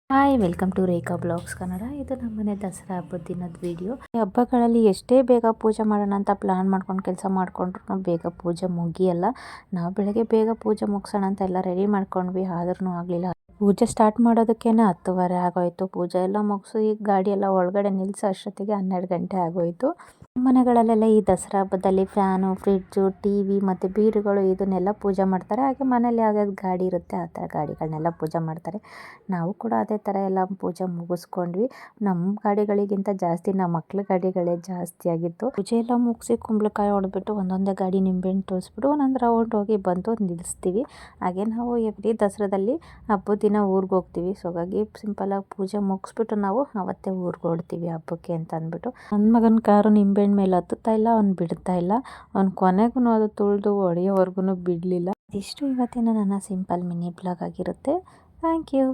Hi welcome to Rekha blogs Kannada. ಇದು ನಮ್ಮನೆ ದಸರಾ ಹಬ್ಬದ ದಿನದ ವಿಡಿಯೋ. ಹಬ್ಬಗಳಲ್ಲಿ ಎಷ್ಟೇ ಬೇಗ ಪೂಜೆ ಮಾಡೋಣ ಅಂತ ಪ್ಲಾನ್ ಮಾಡ್ಕೊಂಡು ಕೆಲಸ ಮಾಡ್ಕೊಂಡ್ರು ಬೇಗ ಪೂಜೆ ಮುಗಿಯಲ್ಲ. ನಾವು ಬೆಳಗ್ಗೆ ಬೇಗ ಪೂಜೆ ಮುಗಿಸೋಣ ಅಂತ ಎಲ್ಲ ರೆಡಿ ಮಾಡ್ಕೊಂಡ್ವಿ, ಆದ್ರೂ ಆಗಲಿಲ್ಲ. ಪೂಜೆ ಸ್ಟಾರ್ಟ್ ಮಾಡೋದಕ್ಕೇನೆ 10:30 ಆಗೋಯ್ತು. ಪೂಜೆ ಎಲ್ಲ ಮುಗಿಸು ಈ ಗಾಡಿ ಎಲ್ಲ ಒಳಗಡೆ ನಿಲ್ಲಿಸೋ ಅಷ್ಟೊತ್ತಿಗೆ 12 ಗಂಟೆ ಆಗೋಯ್ತು. ಮನೆಗಳಲ್ಲೆಲ್ಲ ಈ ದಸರಾ ಹಬ್ಬದಲ್ಲಿ ಫ್ಯಾನು, ಫ್ರಿಡ್ಜು, ಟಿವಿ ಮತ್ತು ಬೀರುಗಳು ಇದನ್ನೆಲ್ಲ ಪೂಜೆ ಮಾಡ್ತಾರೆ. ಹಾಗೆ ಮನೇಲಿ ಯಾವ್ಯಾವ್ದು ಗಾಡಿ ಇರುತ್ತೆ ಆ ಥರ ಗಾಡಿಗಳನ್ನೆಲ್ಲ ಪೂಜೆ ಮಾಡ್ತಾರೆ. ನಾವು ಕೂಡ ಅದೇ ಥರ ಎಲ್ಲ ಪೂಜೆ ಮುಗಿಸ್ಕೊಂಡ್ವಿ. ನಮ್ಮ ಗಾಡಿಗಳಿಗಿಂತ ಜಾಸ್ತಿ ನಮ್ಮ ಮಕ್ಳ ಗಾಡಿಗಳೇ ಜಾಸ್ತಿ ಆಗಿತ್ತು. ಪೂಜೆ ಎಲ್ಲ ಮುಗಿಸಿ ಕುಂಬಳಕಾಯಿ ಹೊಡೆದ್ಬಿಟ್ಟು ಒಂದೊಂದೇ ಗಾಡಿ ನಿಂಬೆಹಣ್ಣು ತೋರಿಸ್ಬಿಟ್ಟು ಒಂದೊಂದು ರೌಂಡ್ ಹೋಗಿ ಬಂದು ನಿಲ್ಲಿಸ್ತೀವಿ. ಹಾಗೆ ನಾವು ಎವ್ರಿ ದಸರಾದಲ್ಲಿ ಹಬ್ಬದ ದಿನ ಊರಿಗೆ ಹೋಗ್ತೀವಿ. ಸೊ ಹಾಗಾಗಿ ಸಿಂಪಲಾಗಿ ಪೂಜೆ ಮುಗಿಸ್ಬಿಟ್ಟು ನಾವು ಅವತ್ತೇ ಊರಿಗೆ ಹೊಡ್ತೀವಿ ಹಬ್ಬಕ್ಕೆ ಅಂತ ಅಂದ್ಬಿಟ್ಟು. ನನ್ನ ಮಗನ ಕಾರು ನಿಂಬೆಹಣ್ಣು ಮೇಲೆ ಹತ್ತುತ್ತಾ ಇಲ್ಲ, ಅವ್ನು ಬಿಡ್ತಾ ಇಲ್ಲ. ಅವ್ನು ಕೊನೆಗೂ ಅದು ತುಳಿದು ಹೊಡೆಯೋವರೆಗೂ ಬಿಡಲಿಲ್ಲ. ಇದಿಷ್ಟು ಇವತ್ತಿನ ನನ್ನ ಸಿಂಪಲ್ ಮಿನಿ ಬ್ಲಾಗ್ ಆಗಿರುತ್ತೆ. Thank you.